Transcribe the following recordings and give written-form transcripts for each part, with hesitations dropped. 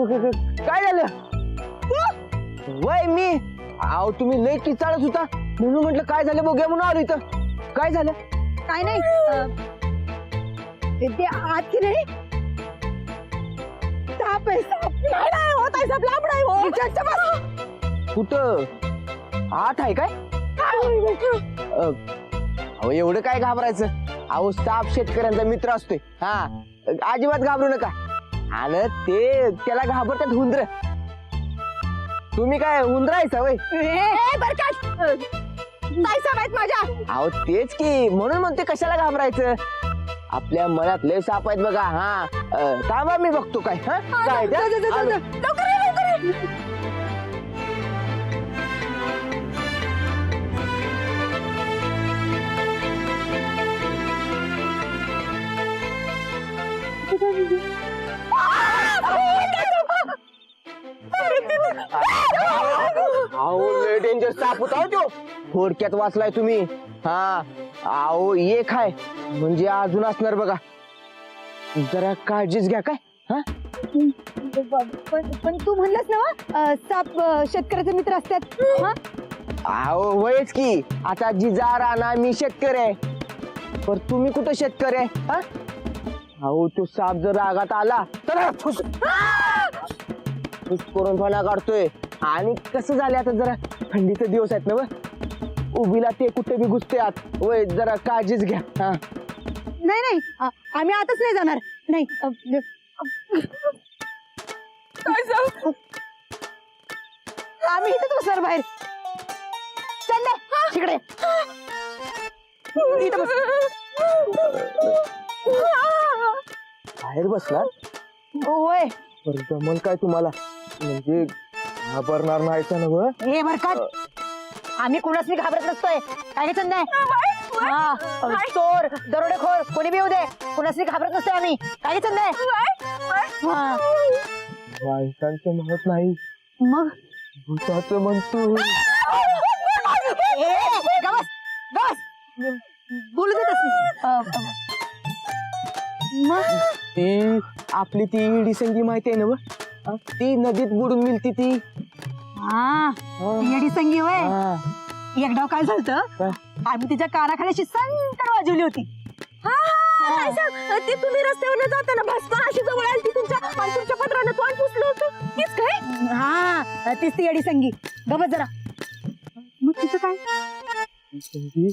काय झालं? वय मी आव तुम्ही लय किचाळत होता म्हणून म्हटलं काय झालं बघूया म्हणून आलो इथं. काय झालं? काय नाही ते आत की नाही साप आहे साप. नाही होत आहे साप लांब नाही हो. कुठं आठ आहे काय? अहो एवढं काय घाबरायचं? अहो साप शेतकऱ्यांचा मित्र असतोय. हा अजिबात घाबरू नका. आणि ते त्याला घाबरतात हुंद्र. तुम्ही काय हुंद्रायचा वय? माझ्या अहो तेच की म्हणून म्हणते कशाला घाबरायचं. आपल्या मळ्यात लय साप आहेत बघा. हा थांबा मी बघतो काय. हा काय त्या? आलो. अहो लय डेंजर साप होता हो तो. थोडक्यात वाचलाय तुम्ही. हा अहो एक आहे म्हणजे अजून असणार बघा. जरा काळजीच घ्या काय. हा पण तू म्हणलंस ना साप शेतकऱ्याचे मित्र असतात. अहो वयच की आता जिजा राणा मी शेतकरी आहे. पण तुम्ही कुठं शेतकरी आहे? हा अहो तो साप जर रागात आला तर फुस करून फणा काढतोय. आणि कसं झालं आता जरा थंडीचे दिवस आहेत ना व उभीला ते कुठे बी घुसते आत. वय जरा काळजीच घ्या. हा नाही नाही आम्ही आताच नाही जाणार. नाही आम्ही इथंच बसणार बाहेर. चल तिकडे इथं बस. बाहेर बसणार? होय बरं जमल काय तुम्हाला? म्हणजे घाबरणार नाही का नव? हे बरकत आम्ही कोणाशी घाबरत नसतोय. काय घेत नाही. चोर दरोडेखोर कोणी बी येऊ दे कोणाशी घाबरत नसतोय आम्ही. काय घेत नाही. माणसांचं म्हणत नाही मग भूताचं म्हणतो. बोलू दे तशी. मग ती आपली ती इडी संगी माहिती आहे ना व? ती नदीत बुडून मिळती ती. येडी संगी होय. हा. एक डाव काय झालं आम्ही तिच्या कानाखाण्याशी संकट वाजवली होती. ती तुम्ही रस्त्यावर जाताना भस्कर अशी जवळ आली तुमच्या पत्रानं तोंड पुसलं होतं. तीच काय? हा तीच ती येडी संगी. गबत जरा. मग तिचं काय? ती संगी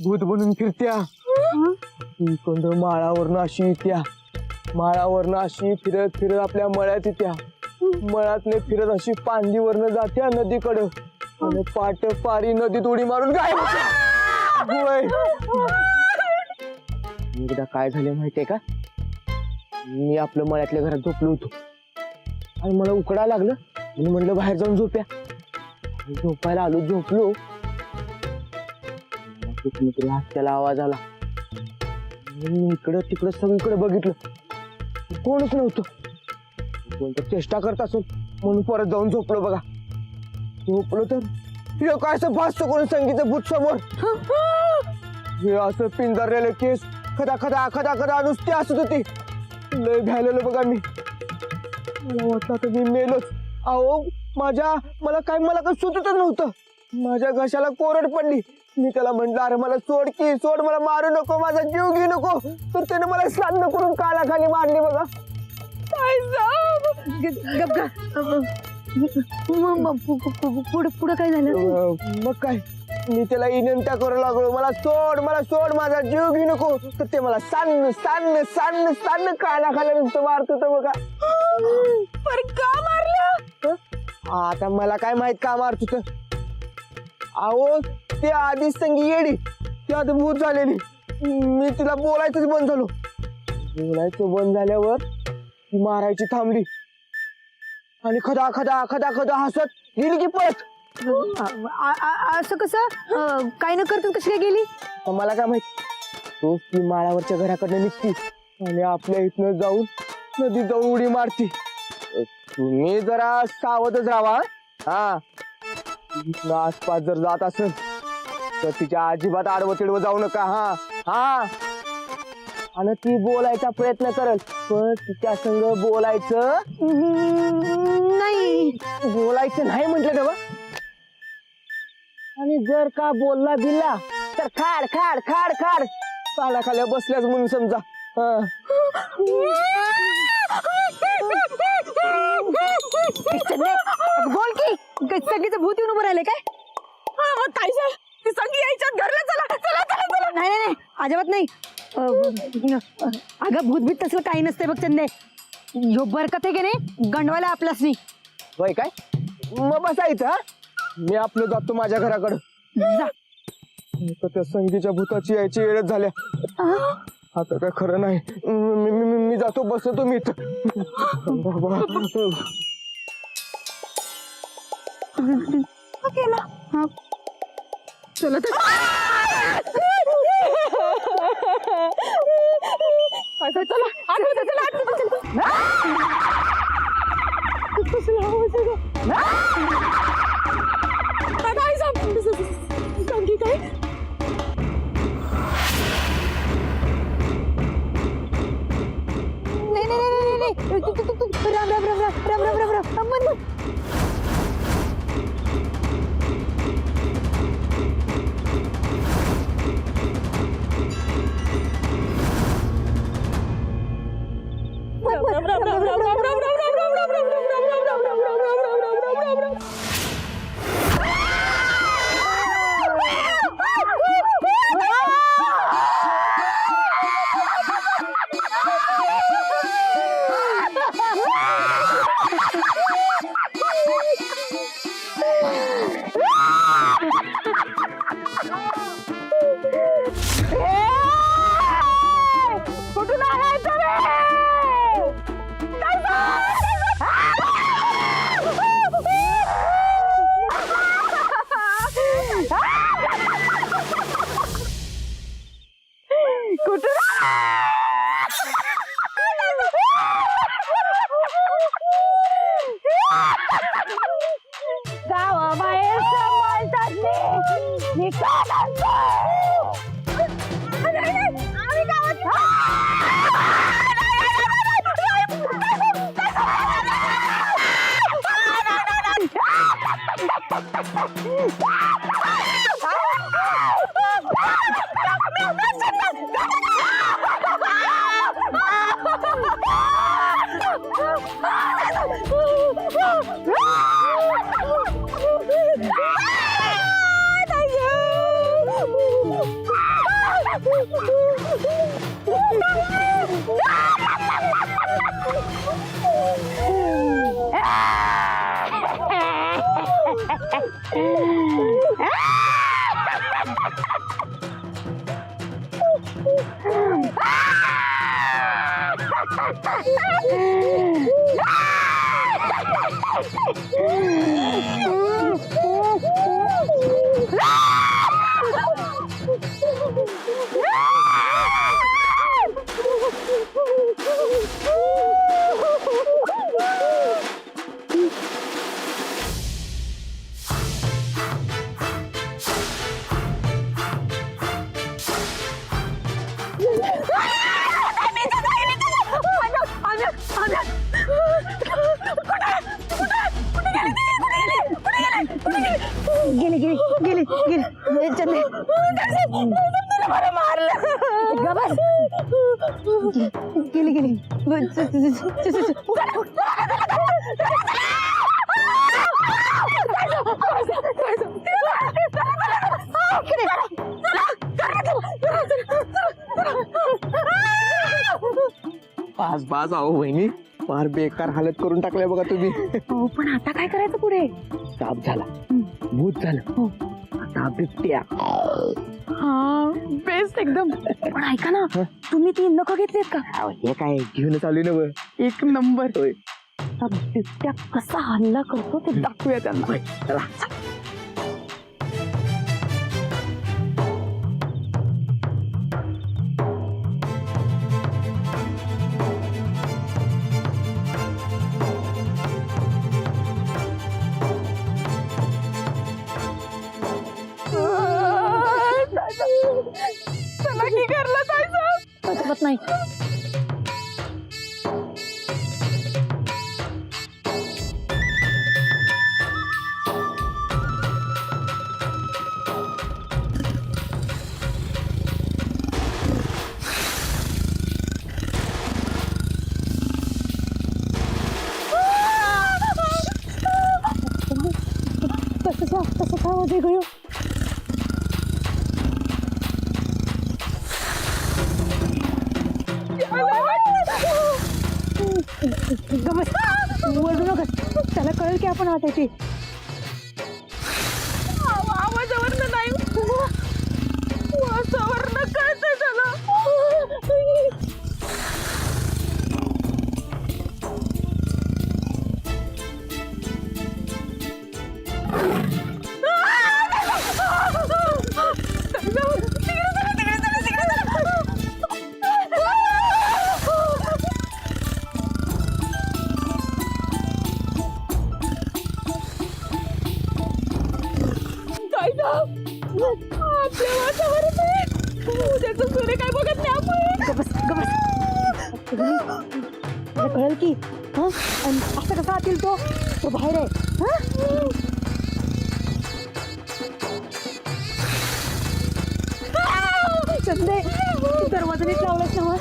भूत बनून फिरत्या. ती कोंड माळावरनं अशी येत्या. माळावरनं अशी फिरत फिरत आपल्या मळ्यात येत्या. मळ्यातले फिरत अशी पांदीवरनं जात्या नदीकडं. आणि पाट पारी नदीत उडी मारून गायब होत्या. एकदा काय झाले माहितीये का? मी आपल्या मळ्यातल्या घरात झोपलो होतो आणि मला उकडायला लागलं. मी म्हणलं बाहेर जाऊन झोप्या. झोपायला आलो. झोपलो कुठेतरी हत्याला आवाज आला. मी इकडं तिकडं सगळीकडे बघितलं कोणच नव्हतं. कोणतं चेष्टा करत असेल म्हणून परत जाऊन झोपलो बघा. झोपलो तर हे काय असं भासतं कोणी संगीचं भूत समोर. हे असं पिंजारलेलं केस खदा खदा खदा खदा नुसती असत होती. लय भ्यालेलो बघा मी. मला वाटलं तर मी मेलोच. अहो मला काय सुचतच नव्हतं. माझ्या घशाला कोरड पडली. मी त्याला म्हंटल अरे मला सोड की सोड मला मारू नको माझा जीव घेऊ नको. तर त्याने मला शांत करून कालाखाली मारली बघा. पुढं काय झालं? मग काय मी त्याला विनंत्या करू लागलो मला सोड माझा जीव घेऊ नको. तर ते मला सांड कानाखाली नुसतं मारत होतं बघा. पण का मारलं? आता मला काय माहित का मारत होतं. अहो ते आधीच संगी येडी ती आता भूत झालेली. मी तिला बोलायचंच बंद झालो. बोलायचं बंद झाल्यावर ती मारायची थांबली आणि खदा खदा खदा खदा हसत गेली की पळत. असं कसं काय न करतो कशी काय गेली? मला काय माहित. तोच ती माळावरच्या घराकडनं निघती आणि आपल्या इथनं जाऊन नदीत जाऊन उडी मारती. तुम्ही जरा सावधच राहा. हा इथनं आसपास जर जात असेल तर तिच्या अजिबात आडवं तिडवं जाऊ नका. हा आणि ती बोलायचा प्रयत्न करल, पण तिच्या संग बोलायचं नाही. बोलायचं नाही म्हटलं तेव्हा. आणि जर का बोलला बिल्ला तर खाड खाड खाड खाड पाण्याखाली बसल्याच म्हणून समजा. बोल की संगीचं भूत येऊन उभं राहिले काय? काय ती संगी यायच्या घरला. चला चला चला चला. नाही नाही नाही, अजिबात नाही. अगं भूतभीत तसलं काही नसते बघ चंदे. ह्यो बरकत आहे की नाही गंडवायला आपलाच नाही. वय काय मग बसायचं. मी आपलं जातो माझ्या घराकडं. जा. तर त्या संगीच्या भूताची यायची वेळच झाल्या. आता काय खरं नाही. मी जातो, बसतो मी इथं. केला चला तर. संगी काय नाही नाही नाही नाही राम राम राम राम राम राम राम राम राम. कुठून आलाय गावाबाहेर गेले गेले गेले गेले चंदे मारलं गेले गेले पाच पाच अहो बहिणी, फार बेकार हालत करून टाकल्या बघा तुम्ही. हो पण आता काय करायचं पुढे? ताप झाला, भूत झालं, आता बिबट्या. हा बेस्ट एकदम. पण ऐका ना, तुम्ही ती नख घेतलीत का? हे काय घेऊन चालू ना बघ. एक नंबर. होय. आता बिबट्या कसा हल्ला करतो ते दाखवूया त्यांना. होय, चला. चला की घरला जायचं. जमत नाही. कसं काय आवाज आहे ओरडू नकस, त्याला कळेल की आपण आत आहे ते. आवाजावरनं नाही, वासावरनं कळतंय त्याला. आपल्या वासावर उद्याचं सूर्य काय बघत नाही आपण. त्याला कळेल की हा. आणि असं कसा आतील तो बाहेर आहे. चंदे, दरवाजा नीट लावलाच ना.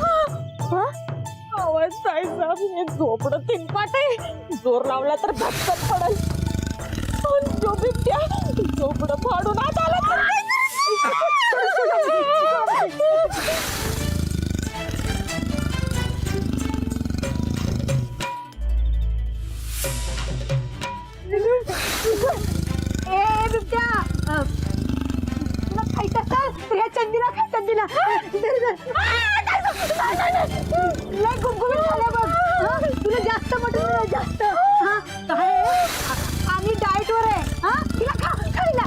आवाज जायचा, हे झोपडं तिनपाट आहे. जोर लावला तर धक्कत पडल. पण जो बिबट्या झोपडं फाडून आत आला तर बिबट्या तुला खायचं तर ह्या चंदीला खा. चंदीला लय गुबगुबीत झाल्या बघ. तुला जास्त म्हटलं जास्त. काय आम्ही डाएट वर आहे. तिला खा, खायला.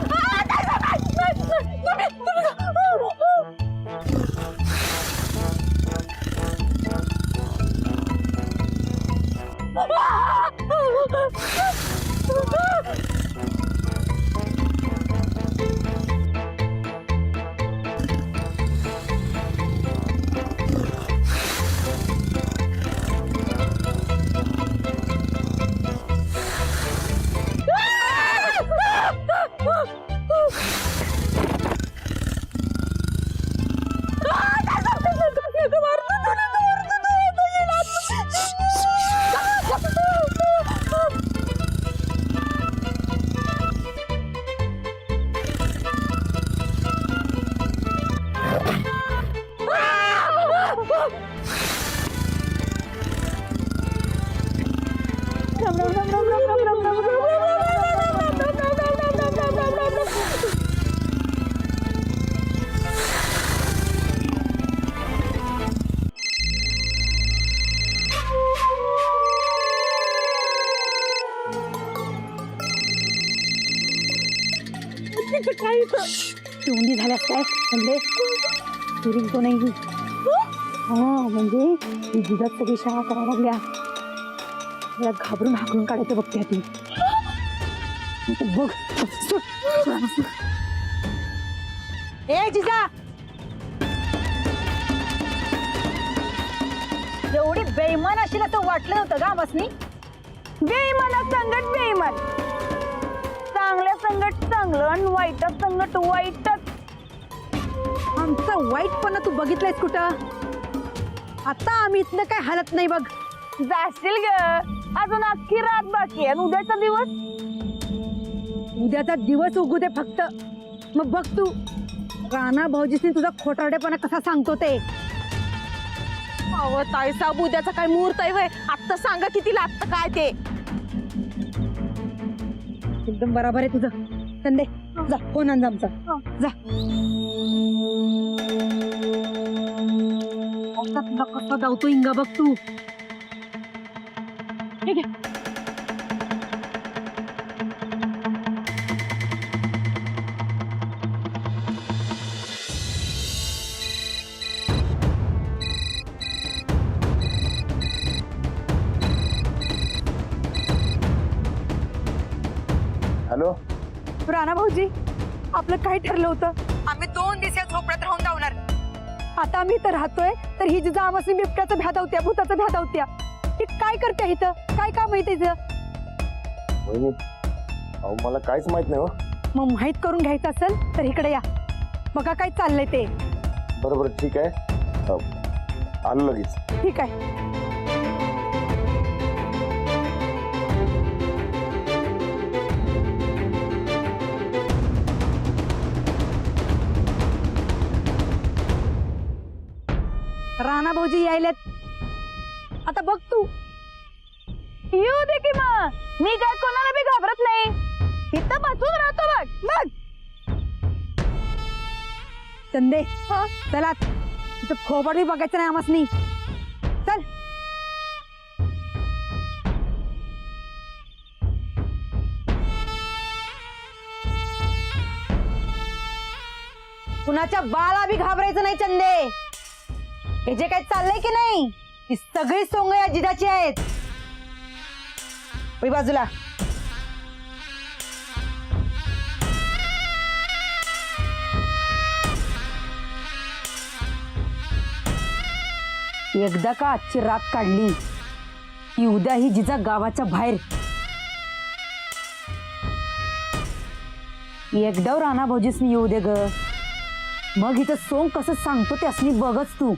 तोंडी झाल्यास काय म्हणजे तुरी तो नाही. म्हणजे ती दुधात सगळी शाळा करायला लागल्या. मला घाबरून हाकलून काढायचं बघते ती. बघ ए जिजा, एवढी बेईमान असेल असं वाटलं नव्हतं का मसनी. बेईमाना संगत बेईमान, चांगल्या संगत चांगलं आणि वाईटात संगत वाईटच. आमचा वाईटपणा तू बघितलायस कुठं. आता आम्ही इथलं काय हालत नाही बघ. जाशील ग, अजून अख्खी रात बाकी आहे. उद्याचा दिवस, उद्याचा दिवस उगू दे फक्त. मग बघ तू राणा भाऊजीसनी तुझा खोटारडेपणा कसा सांगतो ते. अहो ताई साहेब, उद्याचा काय मुहूर्त आहे व्हय? आत्ता सांगा किती लागतं काय ते. एकदम बरोबर आहे तुझं. संदे जा, फोन आण आमचा. जा तुला कसा धावतो इंगा बघ तू. ठीक आहे. हॅलो राणा भाऊजी, आपलं काय ठरलं होतं. आम्ही 2 दिवस झोपड्यात राहून जाणार. आता आम्ही इथं राहतोय तर ही जिजा आमसनी बिबट्याचं भ्यादावत्या भूताचं भ्यादावत्या. ती काय करते इथं? काय काम आहे तिचं? वहिनी अहो मला काहीच माहित नाही हो. मग माहित करून घ्यायचं असेल तर इकडे या, बघा काय चाललंय ते. बरोबर ठीक आहे आलो लगेच. ठीक आहे. राणा भाऊजी यायलेत. आता बघ तू. येऊ दे की मग, मी काय कोणाला बी घाबरत नाही. इथं बसून राहतो बघ. बघ चंदे, चला तिथं फोबाडी बघायचं नाही आमसनी. चल. कुणाच्या बाळा बी घाबरायचं नाही चंदे. हे जे काही चाललंय की नाही ती सगळी सोंग या जिजाची आहेत. होय बाजूला. एकदा का आजची रात काढली की उद्या ही जिजा गावाच्या बाहेर. एकदा राणा भाऊजीसनी येऊ दे ग, मग इथं सोंग कसं सांगतो त्यासनी बघच तू.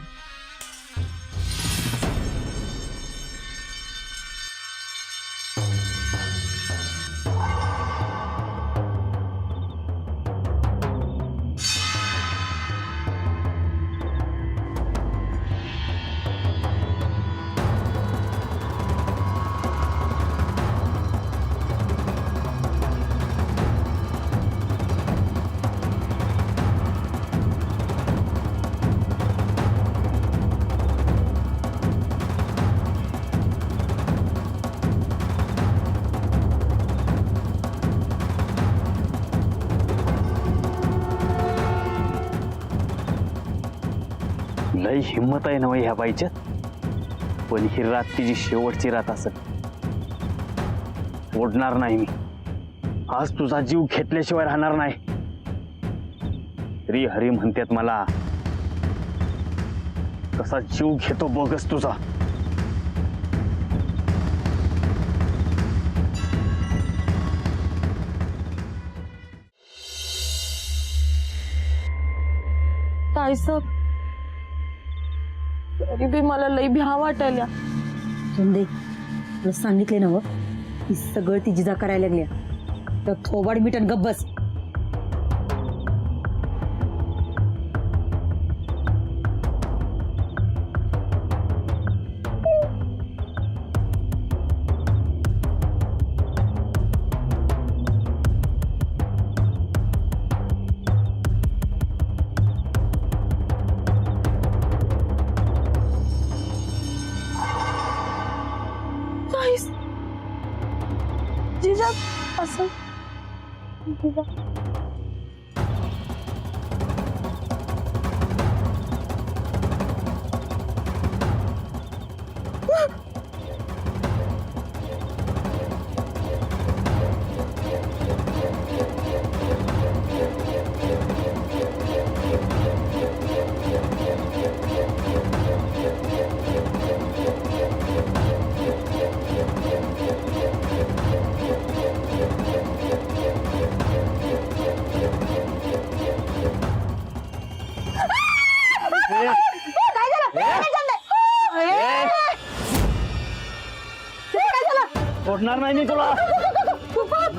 लई हिंमत आहे ना ह्या बाईच्यात. पण ही रात तिची शेवटची रात असत. ओढणार नाही मी. आज तुझा जीव घेतल्याशिवाय राहणार नाही. श्री हरी म्हणतात मला, कसा जीव घेतो बघच तुझा. ताईसाहेब, तरी बी मला लई भ्या वाटायला. चंदे, तुला सांगितले ना ही सगळं ती जिजा करायला लागल्या. तर थोबाड मिटन गप बस. जिजा असं जिजा सोडणार नाही मी तुला.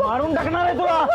मारून टाकणार आहे तुला.